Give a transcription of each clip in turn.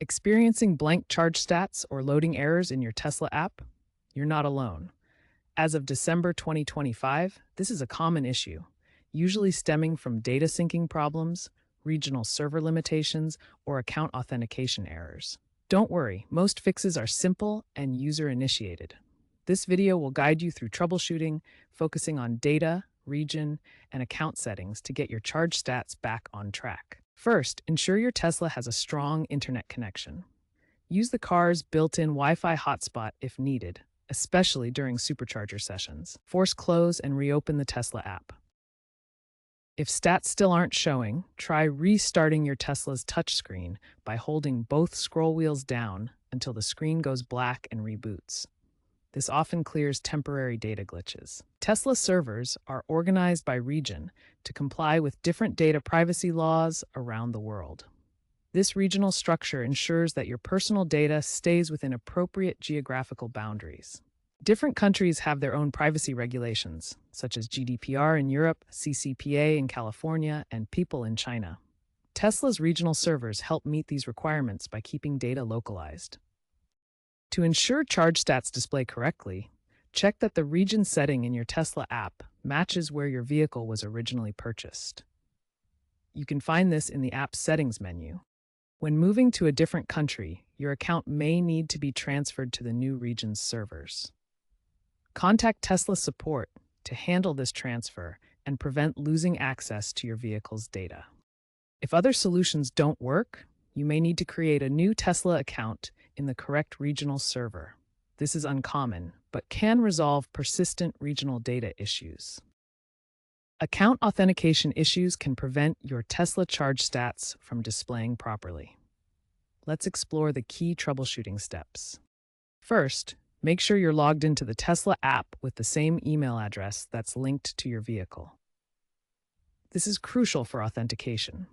Experiencing blank charge stats or loading errors in your Tesla app? You're not alone. As of December 2025, this is a common issue, usually stemming from data syncing problems, regional server limitations, or account authentication errors. Don't worry, most fixes are simple and user-initiated. This video will guide you through troubleshooting, focusing on data, region, and account settings to get your charge stats back on track. First, ensure your Tesla has a strong internet connection. Use the car's built-in Wi-Fi hotspot if needed, especially during supercharger sessions. Force close and reopen the Tesla app. If stats still aren't showing, try restarting your Tesla's touchscreen by holding both scroll wheels down until the screen goes black and reboots. This often clears temporary data glitches. Tesla servers are organized by region to comply with different data privacy laws around the world. This regional structure ensures that your personal data stays within appropriate geographical boundaries. Different countries have their own privacy regulations, such as GDPR in Europe, CCPA in California, and People in China. Tesla's regional servers help meet these requirements by keeping data localized. To ensure charge stats display correctly, check that the region setting in your Tesla app matches where your vehicle was originally purchased. You can find this in the app's settings menu. When moving to a different country, your account may need to be transferred to the new region's servers. Contact Tesla support to handle this transfer and prevent losing access to your vehicle's data. If other solutions don't work, you may need to create a new Tesla account in the correct regional server. This is uncommon, but can resolve persistent regional data issues. Account authentication issues can prevent your Tesla charge stats from displaying properly. Let's explore the key troubleshooting steps. First, make sure you're logged into the Tesla app with the same email address that's linked to your vehicle. This is crucial for authentication.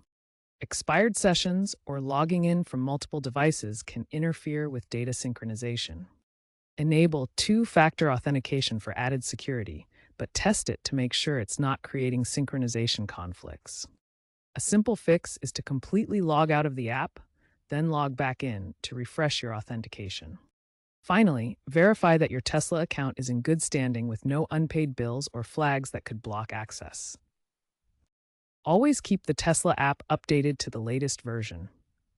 Expired sessions or logging in from multiple devices can interfere with data synchronization. Enable two-factor authentication for added security, but test it to make sure it's not creating synchronization conflicts. A simple fix is to completely log out of the app, then log back in to refresh your authentication. Finally, verify that your Tesla account is in good standing with no unpaid bills or flags that could block access. Always keep the Tesla app updated to the latest version.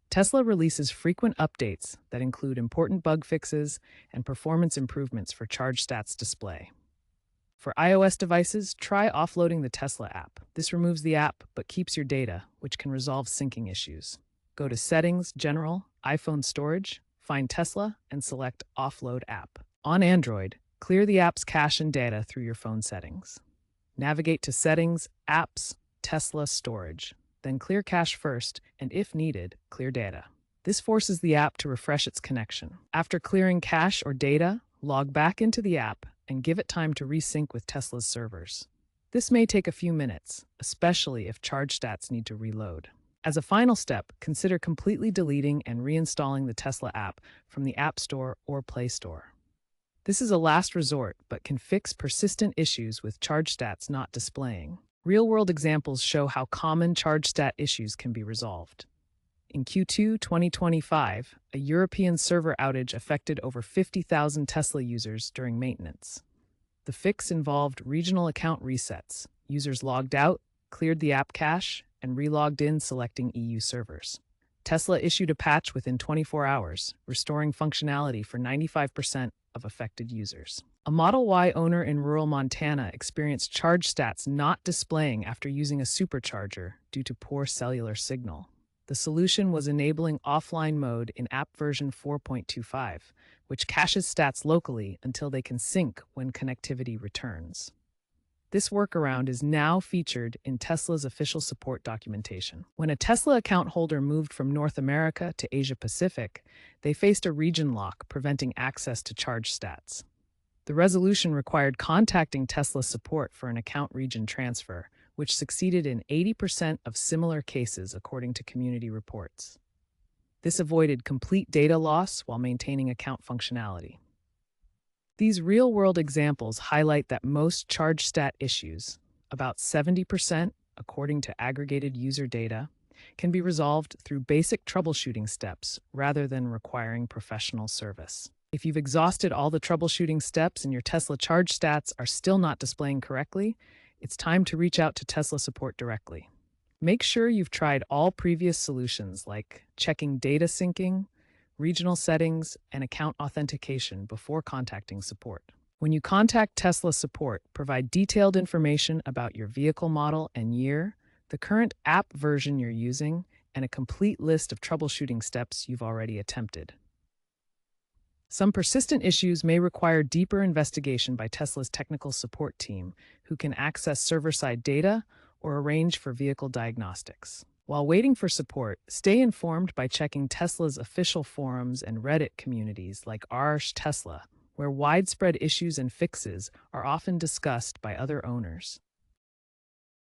Tesla releases frequent updates that include important bug fixes and performance improvements for charge stats display. For iOS devices, try offloading the Tesla app. This removes the app but keeps your data, which can resolve syncing issues. Go to Settings, General, iPhone Storage, find Tesla, and select Offload App. On Android, clear the app's cache and data through your phone settings. Navigate to Settings, Apps, Tesla Storage. Then clear cache first, and if needed, clear data. This forces the app to refresh its connection. After clearing cache or data, log back into the app and give it time to resync with Tesla's servers. This may take a few minutes, especially if charge stats need to reload. As a final step, consider completely deleting and reinstalling the Tesla app from the App Store or Play Store. This is a last resort, but can fix persistent issues with charge stats not displaying. Real-world examples show how common charge stat issues can be resolved. In Q2 2025, a European server outage affected over 50,000 Tesla users during maintenance. The fix involved regional account resets. Users logged out, cleared the app cache, and relogged in selecting EU servers. Tesla issued a patch within 24 hours, restoring functionality for 95% of affected users. A Model Y owner in rural Montana experienced charge stats not displaying after using a supercharger due to poor cellular signal. The solution was enabling offline mode in app version 4.25, which caches stats locally until they can sync when connectivity returns. This workaround is now featured in Tesla's official support documentation. When a Tesla account holder moved from North America to Asia Pacific, they faced a region lock preventing access to charge stats. The resolution required contacting Tesla support for an account region transfer, which succeeded in 80% of similar cases according to community reports. This avoided complete data loss while maintaining account functionality. These real-world examples highlight that most charge stat issues, about 70% according to aggregated user data, can be resolved through basic troubleshooting steps rather than requiring professional service. If you've exhausted all the troubleshooting steps and your Tesla charge stats are still not displaying correctly, it's time to reach out to Tesla support directly. Make sure you've tried all previous solutions like checking data syncing, regional settings, and account authentication before contacting support. When you contact Tesla support, provide detailed information about your vehicle model and year, the current app version you're using, and a complete list of troubleshooting steps you've already attempted. Some persistent issues may require deeper investigation by Tesla's technical support team, who can access server-side data or arrange for vehicle diagnostics. While waiting for support, stay informed by checking Tesla's official forums and Reddit communities like r/Tesla, where widespread issues and fixes are often discussed by other owners.